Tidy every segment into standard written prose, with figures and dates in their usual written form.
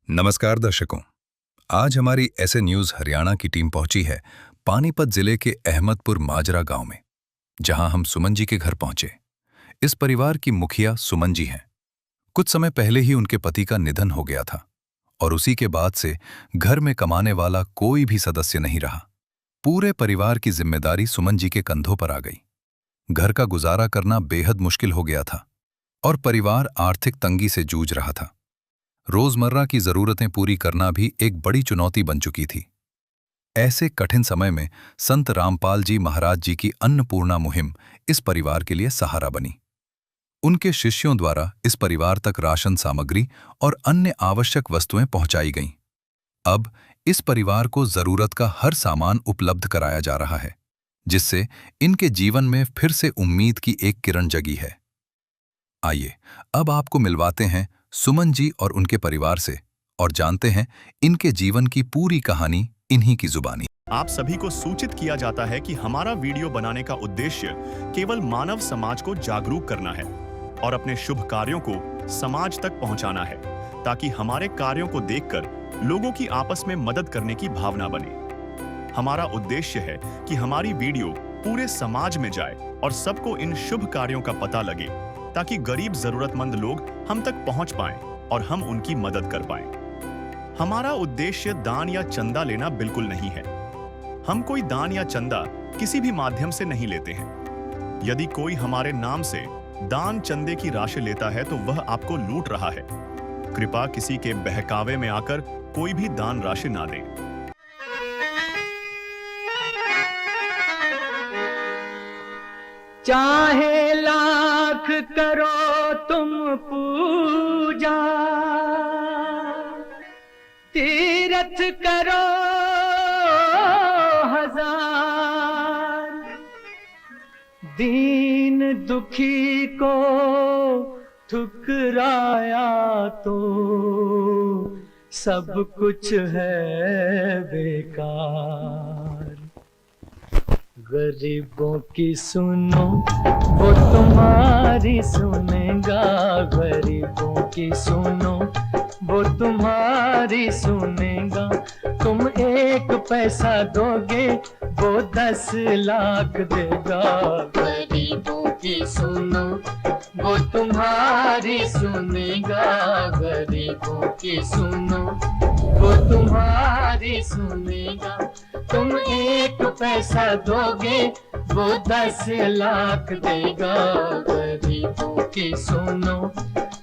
नमस्कार दर्शकों। आज हमारी ऐसे न्यूज हरियाणा की टीम पहुंची है पानीपत जिले के अहमदपुर माजरा गांव में, जहां हम सुमन जी के घर पहुंचे। इस परिवार की मुखिया सुमन जी हैं। कुछ समय पहले ही उनके पति का निधन हो गया था और उसी के बाद से घर में कमाने वाला कोई भी सदस्य नहीं रहा। पूरे परिवार की जिम्मेदारी सुमन जी के कंधों पर आ गई। घर का गुजारा करना बेहद मुश्किल हो गया था और परिवार आर्थिक तंगी से जूझ रहा था। रोजमर्रा की जरूरतें पूरी करना भी एक बड़ी चुनौती बन चुकी थी। ऐसे कठिन समय में संत रामपाल जी महाराज जी की अन्नपूर्णा मुहिम इस परिवार के लिए सहारा बनी। उनके शिष्यों द्वारा इस परिवार तक राशन सामग्री और अन्य आवश्यक वस्तुएं पहुंचाई गईं। अब इस परिवार को जरूरत का हर सामान उपलब्ध कराया जा रहा है, जिससे इनके जीवन में फिर से उम्मीद की एक किरण जगी है। आइए अब आपको मिलवाते हैं सुमन जी और उनके परिवार से और जानते हैं इनके जीवन की पूरी कहानी इन्हीं की जुबानी। आप सभी को सूचित किया जाता है कि हमारा वीडियो बनाने का उद्देश्य केवल मानव समाज को जागरूक करना है और अपने शुभ कार्यों को समाज तक पहुंचाना है, ताकि हमारे कार्यों को देखकर लोगों की आपस में मदद करने की भावना बने। हमारा उद्देश्य है कि हमारी वीडियो पूरे समाज में जाए और सबको इन शुभ कार्यों का पता लगे, ताकि गरीब जरूरतमंद लोग हम तक पहुंच पाएं और हम उनकी मदद कर पाएं। हमारा उद्देश्य दान या चंदा लेना बिल्कुल नहीं है। हम कोई दान या चंदा किसी भी माध्यम से नहीं लेते हैं। यदि कोई हमारे नाम से दान चंदे की राशि लेता है तो वह आपको लूट रहा है। कृपया किसी के बहकावे में आकर कोई भी दान राशि ना दें। चाहे लाख करो तुम पूजा, तीर्थ करो हजार, दीन दुखी को ठुकराया तो सब कुछ है बेकार। गरीबों की सुनो वो तुम्हारी सुनेगा, गरीबों की सुनो वो तुम्हारी सुनेगा। तुम 1 पैसा दोगे वो 10 लाख देगा। गरीबों की सुनो वो तुम्हारी सुनेगा, गरीबों की सुनो वो तुम्हारी सुनेगा। तुम 1 पैसा दोगे वो 10 लाख देगा। गरीबों की सुनो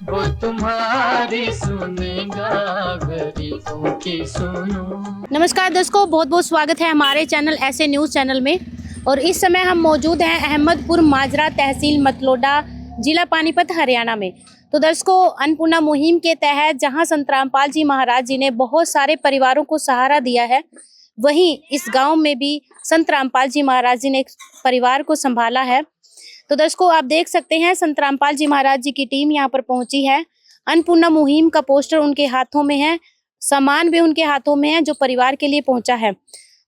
वो तुम्हारी सुनेगा, गरीबों की सुनो। नमस्कार दर्शकों, बहुत बहुत स्वागत है हमारे चैनल ऐसे न्यूज़ चैनल में। और इस समय हम मौजूद हैं अहमदपुर माजरा, तहसील मतलोडा, जिला पानीपत, हरियाणा में। तो दर्शकों, अन्नपूर्णा मुहिम के तहत जहां संत रामपाल जी महाराज जी ने बहुत सारे परिवारों को सहारा दिया है, वहीं इस गांव में भी संत रामपाल जी महाराज जी ने एक परिवार को संभाला है। तो दर्शकों, आप देख सकते हैं संत रामपाल जी महाराज जी की टीम यहाँ पर पहुंची है। अन्नपूर्णा मुहिम का पोस्टर उनके हाथों में है, सामान भी उनके हाथों में है जो परिवार के लिए पहुंचा है।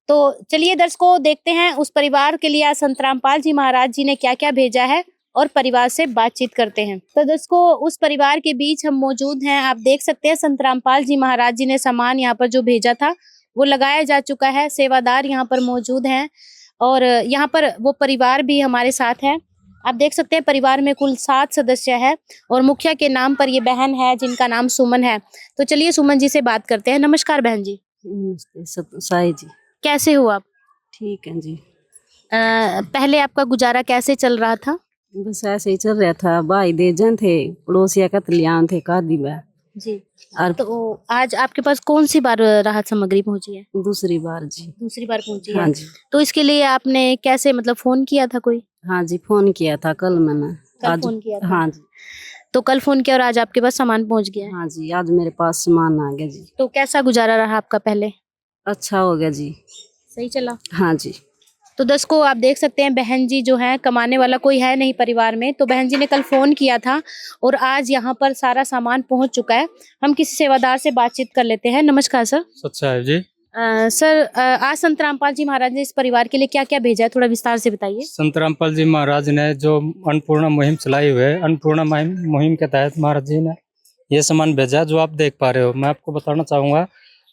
तो चलिए दर्शकों, देखते हैं उस परिवार के लिए आज संत रामपाल जी महाराज जी ने क्या क्या भेजा है और परिवार से बातचीत करते हैं। तो दर्शकों, उस परिवार के बीच हम मौजूद हैं। आप देख सकते हैं संत रामपाल जी महाराज जी ने सामान यहाँ पर जो भेजा था वो लगाया जा चुका है। सेवादार यहाँ पर मौजूद हैं और यहाँ पर वो परिवार भी हमारे साथ है। आप देख सकते हैं परिवार में कुल 7 सदस्य है और मुखिया के नाम पर ये बहन है जिनका नाम सुमन है। तो चलिए सुमन जी से बात करते हैं। नमस्कार बहन जी। नमस्ते साई जी। कैसे हो आप? ठीक है जी। पहले आपका गुजारा कैसे चल रहा था? बस ऐसे ही चल रहा था। भाई दे जन थे, पड़ोसिया कतलियान थे, कादी बा जी। और तो आज आपके पास कौन सी बार राहत सामग्री पहुंची है? दूसरी बार जी। दूसरी बार पहुंची हाँ है। जी। तो इसके लिए आपने कैसे मतलब फोन किया था कोई? हाँ जी, फोन किया था कल मैंने। कल आज फोन किया था? हाँ जी। तो कल फोन किया और आज आपके पास सामान पहुंच गया है? हाँ जी, आज मेरे पास सामान आ गया जी। तो कैसा गुजारा रहा आपका पहले? अच्छा हो गया जी। सही चला? हाँ जी। तो दर्शकों, आप देख सकते हैं बहन जी जो है, कमाने वाला कोई है नहीं परिवार में, तो बहन जी ने कल फोन किया था और आज यहाँ पर सारा सामान पहुंच चुका है। हम किसी सेवादार से बातचीत कर लेते हैं। नमस्कार सर। सच साहब जी। सर, आज संत रामपाल जी महाराज ने इस परिवार के लिए क्या क्या भेजा है, थोड़ा विस्तार से बताइए। संत रामपाल जी महाराज ने जो अन्नपूर्णा मुहिम चलाई हुई है, अन्नपूर्णा मुहिम के तहत महाराज जी ने ये सामान भेजा जो आप देख पा रहे हो। मैं आपको बताना चाहूँगा,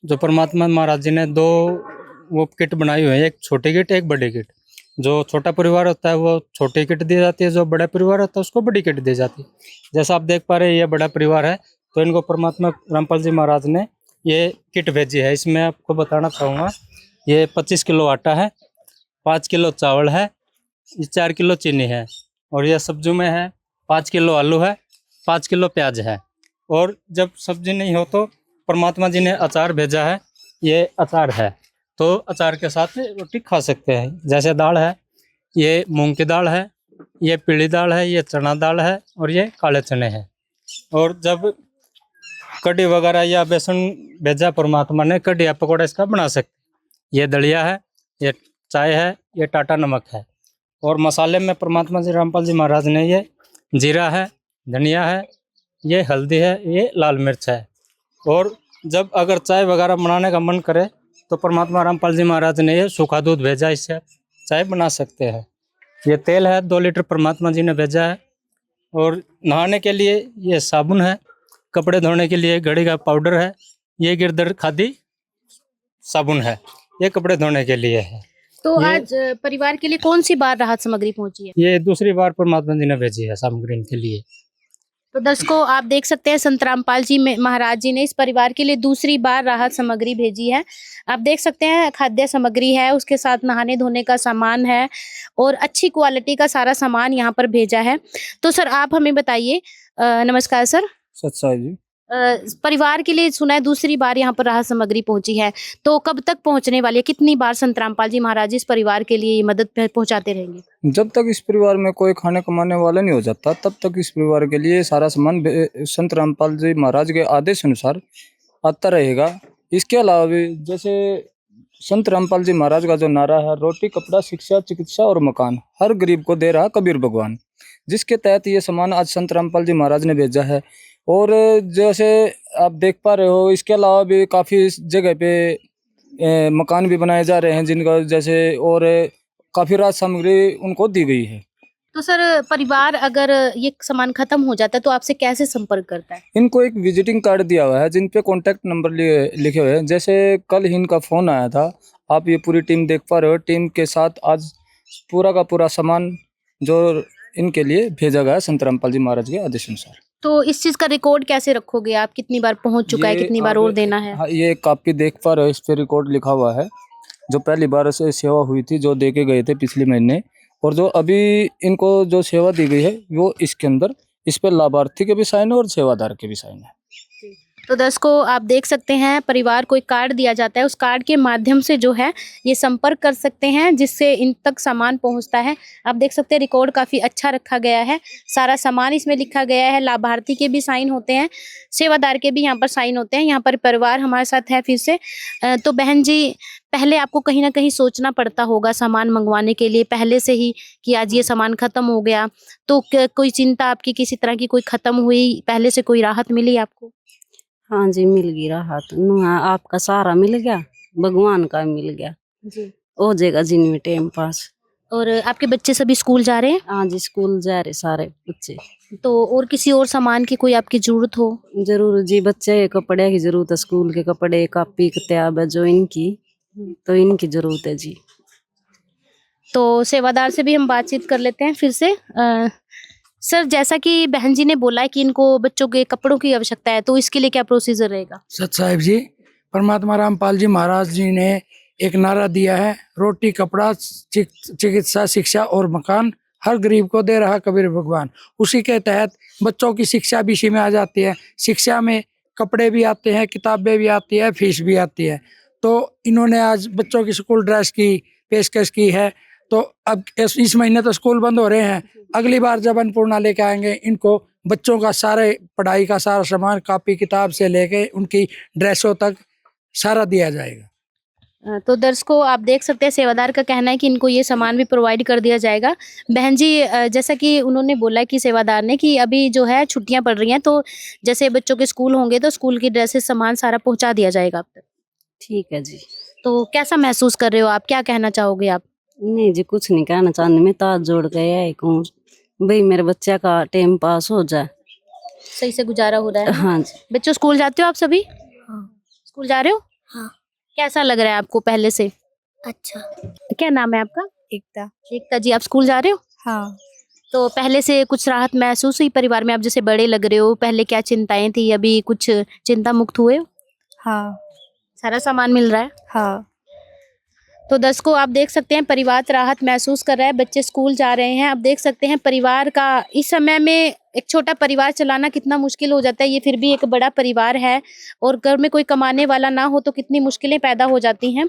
जो परमात्मा महाराज जी ने 2 वो किट बनाई हुई है, एक छोटी किट एक बड़ी किट। जो छोटा परिवार होता है वो छोटी किट दी जाती है, जो बड़ा परिवार होता है उसको बड़ी किट दी जाती है। जैसा आप देख पा रहे हैं ये बड़ा परिवार है, तो इनको परमात्मा रामपाल जी महाराज ने ये किट भेजी है। इसमें आपको बताना चाहूँगा, ये 25 किलो आटा है, 5 किलो चावल है, 4 किलो चीनी है, और यह सब्जी में है 5 किलो आलू है, 5 किलो प्याज है। और जब सब्जी नहीं हो तो परमात्मा जी ने अचार भेजा है, ये अचार है, तो अचार के साथ रोटी खा सकते हैं। जैसे दाल है, ये मूंग की दाल है, ये पीली दाल है, ये चना दाल है, और ये काले चने हैं। और जब कढ़ी वगैरह या बेसन भेजा परमात्मा ने, कढ़ी या पकौड़ा इसका बना सकते। ये दलिया है, ये चाय है, ये टाटा नमक है। और मसाले में परमात्मा जी रामपाल जी महाराज ने ये जीरा है, धनिया है, ये हल्दी है, ये लाल मिर्च है। और जब अगर चाय वगैरह बनाने का मन करे तो परमात्मा रामपाल जी महाराज ने ये सूखा दूध भेजा, इससे आप चाय बना सकते हैं। ये तेल है 2 लीटर परमात्मा जी ने भेजा है। और नहाने के लिए ये साबुन है, कपड़े धोने के लिए घड़ी का पाउडर है, ये गिरदर खादी साबुन है, ये कपड़े धोने के लिए है। तो ये- आज परिवार के लिए कौन सी बार राहत सामग्री पहुंची है? ये दूसरी बार परमात्मा जी ने भेजी है सामग्री इनके लिए। तो दर्शकों आप देख सकते हैं संत रामपाल जी महाराज जी ने इस परिवार के लिए दूसरी बार राहत सामग्री भेजी है। आप देख सकते हैं खाद्य सामग्री है, उसके साथ नहाने धोने का सामान है और अच्छी क्वालिटी का सारा सामान यहाँ पर भेजा है। तो सर आप हमें बताइए, नमस्कार सर। सच्चाई जी, परिवार के लिए सुना है दूसरी बार यहाँ पर राहत सामग्री पहुंची है, तो कब तक पहुंचने वाली है? कितनी बार संत रामपाल जी महाराज जी इस परिवार के लिए मदद पहुंचाते रहेंगे? जब तक इस परिवार में कोई खाने कमाने वाला नहीं हो जाता तब तक इस परिवार के लिए सारा सामान संत रामपाल जी महाराज के आदेश अनुसार आता रहेगा। इसके अलावा भी जैसे संत रामपाल जी महाराज का जो नारा है, रोटी कपड़ा शिक्षा चिकित्सा और मकान हर गरीब को दे रहा कबीर भगवान, जिसके तहत ये सामान आज संत रामपाल जी महाराज ने भेजा है। और जैसे आप देख पा रहे हो, इसके अलावा भी काफ़ी जगह पे मकान भी बनाए जा रहे हैं जिनका जैसे, और काफ़ी राहत सामग्री उनको दी गई है। तो सर परिवार अगर ये सामान खत्म हो जाता है तो आपसे कैसे संपर्क करता है? इनको एक विजिटिंग कार्ड दिया हुआ है जिन पे कॉन्टैक्ट नंबर लिखे हुए हैं। जैसे कल ही इनका फ़ोन आया था, आप ये पूरी टीम देख पा रहे हो, टीम के साथ आज पूरा का पूरा सामान जो इनके लिए भेजा गया है संत रामपाल जी महाराज के आदेश अनुसार। तो इस चीज का रिकॉर्ड कैसे रखोगे आप? कितनी बार पहुंच चुका है, ये कितनी बार आप- और देना है? हाँ, ये कॉपी देख पा रहे हो, इस पे रिकॉर्ड लिखा हुआ है जो पहली बार से सेवा हुई थी, जो दे के गए थे पिछले महीने, और जो अभी इनको जो सेवा दी गई है वो इसके अंदर, इस पे लाभार्थी के भी साइन है और सेवादार के भी साइन है। तो दर्शकों आप देख सकते हैं परिवार को एक कार्ड दिया जाता है, उस कार्ड के माध्यम से जो है ये संपर्क कर सकते हैं जिससे इन तक सामान पहुंचता है। आप देख सकते हैं रिकॉर्ड काफ़ी अच्छा रखा गया है, सारा सामान इसमें लिखा गया है, लाभार्थी के भी साइन होते हैं, सेवादार के भी यहाँ पर साइन होते हैं। यहाँ पर परिवार हमारे साथ है फिर से। तो बहन जी पहले आपको कहीं ना कहीं सोचना पड़ता होगा सामान मंगवाने के लिए पहले से ही कि आज ये सामान खत्म हो गया, तो कोई चिंता आपकी किसी तरह की कोई खत्म हुई, पहले से कोई राहत मिली आपको? हाँ जी, मिल गई राहत। नुआ आपका सहारा मिल गया, भगवान का मिल गया, जी। हो जाएगा जिनमें टाइम पास। और आपके बच्चे सभी स्कूल जा रहे हैं? हाँ जी, स्कूल जा रहे सारे बच्चे। तो और किसी और सामान की कोई आपकी जरूरत हो? जरूर जी, बच्चे के कपड़े की जरूरत है, स्कूल के कपड़े कापी किताब है जो इनकी, तो इनकी जरूरत है जी। तो सेवादार से भी हम बातचीत कर लेते हैं फिर से। सर जैसा कि बहन जी ने बोला है कि इनको बच्चों के कपड़ों की आवश्यकता है, तो इसके लिए क्या प्रोसीजर रहेगा? सत साहिब जी, परमात्मा रामपाल जी महाराज जी ने एक नारा दिया है, रोटी कपड़ा चिकित्सा शिक्षा और मकान हर गरीब को दे रहा कबीर भगवान। उसी के तहत बच्चों की शिक्षा भी इसी में आ जाती है। शिक्षा में कपड़े भी आते हैं, किताबें भी आती है, फीस भी आती है। तो इन्होंने आज बच्चों की स्कूल ड्रेस की पेशकश की है। तो अब इस महीने तो स्कूल बंद हो रहे हैं, अगली बार जब अन्नपूर्णा लेके आएंगे इनको बच्चों का सारे पढ़ाई का सारा सामान कापी किताब से लेके उनकी ड्रेसों तक सारा दिया जाएगा। तो दर्शकों आप देख सकते हैं सेवादार का कहना है कि इनको ये सामान भी प्रोवाइड कर दिया जाएगा। बहन जी जैसा कि उन्होंने बोला कि सेवादार ने कि अभी जो है छुट्टियां पड़ रही हैं, तो जैसे बच्चों के स्कूल होंगे तो स्कूल की ड्रेसेस सामान सारा पहुंचा दिया जाएगा आप तक। ठीक है जी। तो कैसा महसूस कर रहे हो आप, क्या कहना चाहोगे आप? नहीं जी, कुछ नहीं कहना चाहती, मैं ताज जोड़ के यही कहूँ भाई मेरे बच्चे का टाइम पास हो जाए। सही से गुजारा हो रहा है। हाँ जी। बच्चों स्कूल जाते हो आप सभी? हाँ। स्कूल जा रहे हो? हाँ। कैसा लग रहा है आपको पहले से? अच्छा। क्या नाम है आपका? एकता। एकता जी, आप स्कूल जा रहे हो? हाँ। तो पहले से कुछ राहत महसूस हुई परिवार में? आप जैसे बड़े लग रहे हो, पहले क्या चिंताएं थी, अभी कुछ चिंता मुक्त हुए हो? हाँ। सारा सामान मिल रहा है? हाँ। तो दर्शकों आप देख सकते हैं परिवार राहत महसूस कर रहा है, बच्चे स्कूल जा रहे हैं। आप देख सकते हैं परिवार का इस समय में एक छोटा परिवार चलाना कितना मुश्किल हो जाता है, ये फिर भी एक बड़ा परिवार है और घर में कोई कमाने वाला ना हो तो कितनी मुश्किलें पैदा हो जाती हैं।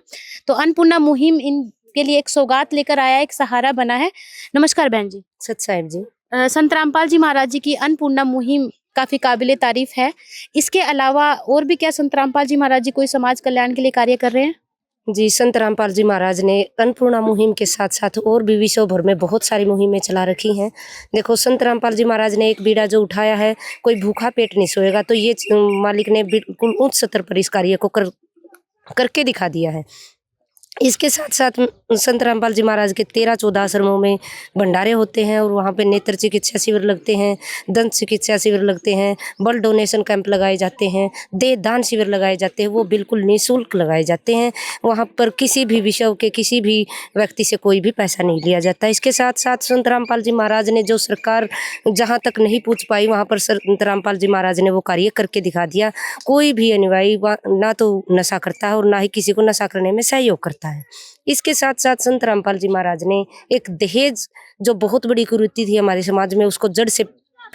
तो अन्नपूर्णा मुहिम इनके लिए एक सौगात लेकर आया, एक सहारा बना है। नमस्कार बहन जी। सत साहिब जी। संत रामपाल जी महाराज जी की अन्नपूर्णा मुहिम काफी काबिले तारीफ है। इसके अलावा और भी क्या संत रामपाल जी महाराज जी कोई समाज कल्याण के लिए कार्य कर रहे हैं? जी, संत रामपाल जी महाराज ने अन्नपूर्णा मुहिम के साथ साथ और भी विश्व भर में बहुत सारी मुहिमें चला रखी हैं। देखो, संत रामपाल जी महाराज ने एक बीड़ा जो उठाया है, कोई भूखा पेट नहीं सोएगा, तो ये मालिक ने बिल्कुल उच्च स्तर पर इस कार्य को करके दिखा दिया है। इसके साथ साथ संत रामपाल जी महाराज के 13-14 आश्रमों में भंडारे होते हैं और वहाँ पे नेत्र चिकित्सा शिविर लगते हैं, दंत चिकित्सा शिविर लगते हैं, ब्लड डोनेशन कैंप लगाए जाते हैं, देह दान शिविर लगाए जाते हैं, वो बिल्कुल निःशुल्क लगाए जाते हैं। वहाँ पर किसी भी विषय के किसी भी व्यक्ति से कोई भी पैसा नहीं लिया जाता। इसके साथ साथ संत रामपाल जी महाराज ने जो सरकार जहाँ तक नहीं पूछ पाई, वहाँ पर संत रामपाल जी महाराज ने वो कार्य करके दिखा दिया। कोई भी अनुयायी ना तो नशा करता है और ना ही किसी को नशा करने में सहयोग करता है। इसके साथ साथ संत रामपाल जी महाराज ने एक दहेज जो बहुत बड़ी कुरीति थी हमारे समाज में, उसको जड़ से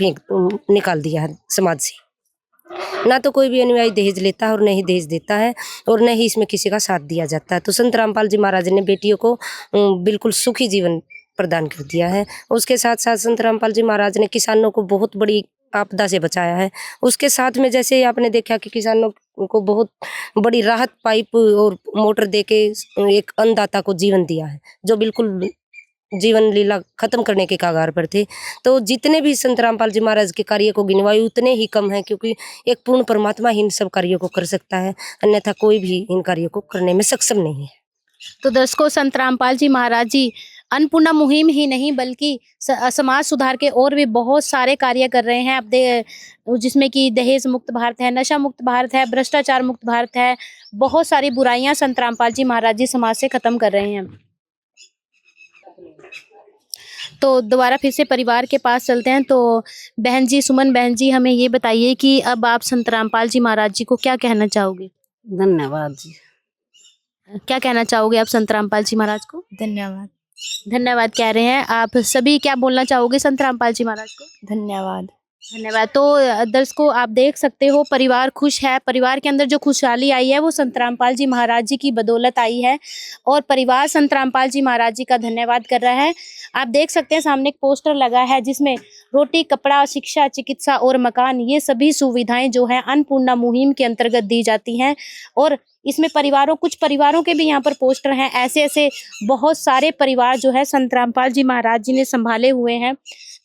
निकाल दिया है समाज से। ना तो कोई भी अनुयायी दहेज लेता है और न ही दहेज देता है और न ही इसमें किसी का साथ दिया जाता है। तो संत रामपाल जी महाराज ने बेटियों को बिल्कुल सुखी जीवन प्रदान कर दिया है। उसके साथ साथ संत रामपाल जी महाराज ने किसानों को बहुत बड़ी आपदा से बचाया है। उसके साथ में जैसे आपने देखा कि किसानों को बहुत बड़ी राहत पाइप और मोटर देके एक अन्नदाता को जीवन दिया है, जो बिल्कुल जीवन लीला खत्म करने के कगार पर थे। तो जितने भी संत रामपाल जी महाराज के कार्य को गिनवाए उतने ही कम है, क्योंकि एक पूर्ण परमात्मा ही इन सब कार्यों को कर सकता है, अन्यथा कोई भी इन कार्यों को करने में सक्षम नहीं है। तो दर्शकों, संत रामपाल जी महाराज जी अन्नपूर्णा मुहिम ही नहीं बल्कि समाज सुधार के और भी बहुत सारे कार्य कर रहे हैं। अब जिसमें कि दहेज मुक्त भारत है, नशा मुक्त भारत है, भ्रष्टाचार मुक्त भारत है, बहुत सारी बुराइयां संत रामपाल जी महाराज जी समाज से खत्म कर रहे हैं। तो दोबारा फिर से परिवार के पास चलते हैं। तो बहन जी, सुमन बहन जी, हमें ये बताइए कि अब आप संत रामपाल जी महाराज जी को क्या कहना चाहोगे? धन्यवाद जी। क्या कहना चाहोगे आप संत रामपाल जी महाराज को? धन्यवाद। धन्यवाद कह रहे हैं आप सभी, क्या बोलना चाहोगे संत रामपाल जी महाराज को? धन्यवाद। धन्यवाद। तो दर्शकों आप देख सकते हो परिवार खुश है, परिवार के अंदर जो खुशहाली आई है वो संत रामपाल जी महाराज जी की बदौलत आई है और परिवार संत रामपाल जी महाराज जी का धन्यवाद कर रहा है। आप देख सकते हैं सामने एक पोस्टर लगा है जिसमें रोटी, कपड़ा, शिक्षा, चिकित्सा और मकान, ये सभी सुविधाएं जो है अन्नपूर्णा मुहिम के अंतर्गत दी जाती हैं। और इसमें कुछ परिवारों के भी यहाँ पर पोस्टर हैं। ऐसे ऐसे बहुत सारे परिवार जो है संत रामपाल जी महाराज जी ने संभाले हुए हैं।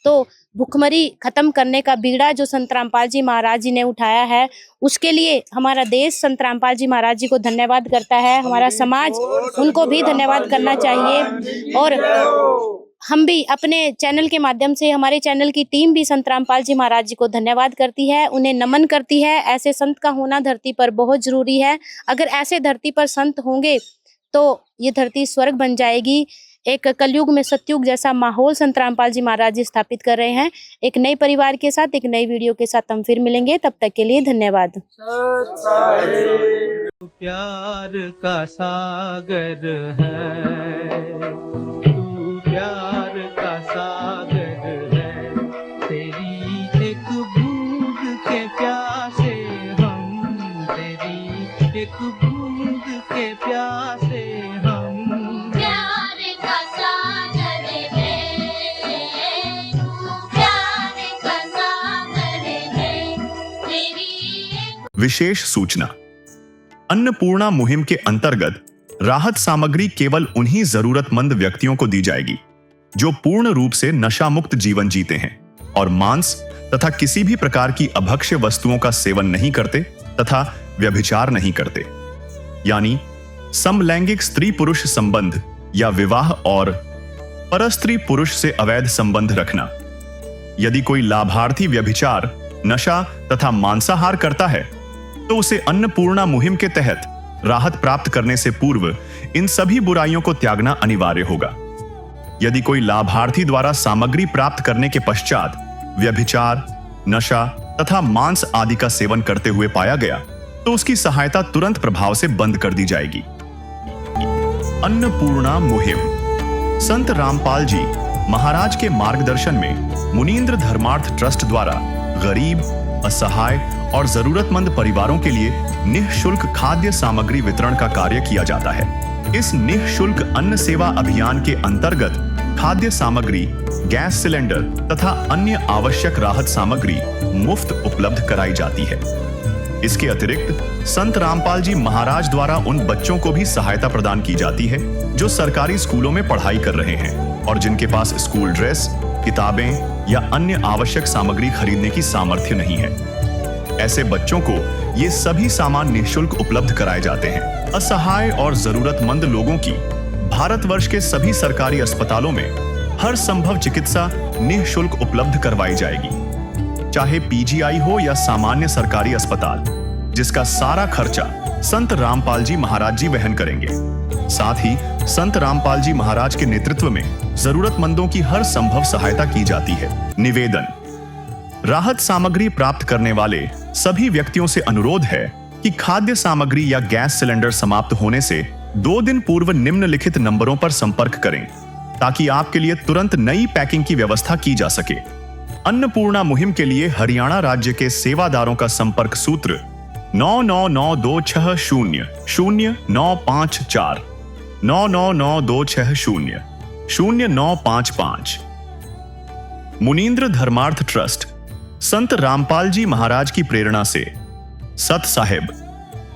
तो भुखमरी खत्म करने का बीड़ा जो संत रामपाल जी महाराज जी ने उठाया है, उसके लिए हमारा देश संत रामपाल जी महाराज जी को धन्यवाद करता है, हमारा समाज उनको भी धन्यवाद करना चाहिए। और हम भी अपने चैनल के माध्यम से, हमारे चैनल की टीम भी संत रामपाल जी महाराज जी को धन्यवाद करती है, उन्हें नमन करती है। ऐसे संत का होना धरती पर बहुत जरूरी है। अगर ऐसे धरती पर संत होंगे तो ये धरती स्वर्ग बन जाएगी। एक कलयुग में सतयुग जैसा माहौल संत रामपाल जी महाराज जी स्थापित कर रहे हैं। एक नए परिवार के साथ, एक नई वीडियो के साथ हम फिर मिलेंगे, तब तक के लिए धन्यवाद। प्यार का सागर है, तू प्यार का सागर है, तेरी एक बूंद के प्यासे हम, तेरी एक बूंद के प्यासे हम। प्यार का सागर है, तू प्यार का सागर है, तेरी। विशेष सूचना। अन्नपूर्णा मुहिम के अंतर्गत राहत सामग्री केवल उन्हीं जरूरतमंद व्यक्तियों को दी जाएगी जो पूर्ण रूप से नशा मुक्त जीवन जीते हैं और मांस तथा किसी भी प्रकार की अभक्ष्य वस्तुओं का सेवन नहीं करते तथा व्यभिचार नहीं करते, यानी समलैंगिक स्त्री पुरुष संबंध या विवाह और परस्त्री पुरुष से अवैध संबंध रखना। यदि कोई लाभार्थी व्यभिचार नशा तथा मांसाहार करता है तो उसे अन्नपूर्णा मुहिम के तहत राहत प्राप्त करने से पूर्व इन सभी बुराइयों को त्यागना अनिवार्य होगा। यदि कोई लाभार्थी द्वारा सामग्री प्राप्त करने के पश्चात व्यभिचार, नशा तथा मांस आदि का सेवन करते हुए पाया गया तो उसकी सहायता तुरंत प्रभाव से बंद कर दी जाएगी। अन्नपूर्णा मुहिम। संत रामपाल जी महाराज के मार्गदर्शन में मुनींद्र धर्मार्थ ट्रस्ट द्वारा गरीब, असहाय और जरूरतमंद परिवारों के लिए निःशुल्क खाद्य सामग्री वितरण का कार्य किया जाता है। इस निःशुल्क अन्न सेवा अभियान के अंतर्गत खाद्य सामग्री, गैस सिलेंडर तथा अन्य आवश्यक राहत सामग्री मुफ्त उपलब्ध कराई जाती है। इसके अतिरिक्त संत रामपाल जी महाराज द्वारा उन बच्चों को भी सहायता प्रदान की जाती है जो सरकारी स्कूलों में पढ़ाई कर रहे हैं और जिनके पास स्कूल ड्रेस, किताबें या अन्य आवश्यक सामग्री खरीदने की सामर्थ्य नहीं है। ऐसे बच्चों को ये सभी सामान निःशुल्क उपलब्ध कराए जाते हैं। असहाय और जरूरतमंद लोगों की भारतवर्ष के सभी सरकारी अस्पतालों में हर संभव चिकित्सा निःशुल्क उपलब्ध करवाई जाएगी, चाहे पीजीआई हो या सामान्य सरकारी अस्पताल, जिसका सारा खर्चा संत रामपाल जी महाराज जी वहन करेंगे। साथ ही संत रामपाल जी महाराज के नेतृत्व में जरूरतमंदों की हर संभव सहायता की जाती है। निवेदन। राहत सामग्री प्राप्त करने वाले सभी व्यक्तियों से अनुरोध है कि खाद्य सामग्री या गैस सिलेंडर समाप्त होने से 2 दिन पूर्व निम्नलिखित नंबरों पर संपर्क करें ताकि आपके लिए तुरंत नई पैकिंग की व्यवस्था की जा सके। अन्नपूर्णा मुहिम के लिए हरियाणा राज्य के सेवादारों का संपर्क सूत्र 9992600954 9992600955। मुनींद्र धर्मार्थ ट्रस्ट संत रामपाल जी महाराज की प्रेरणा से सत साहिब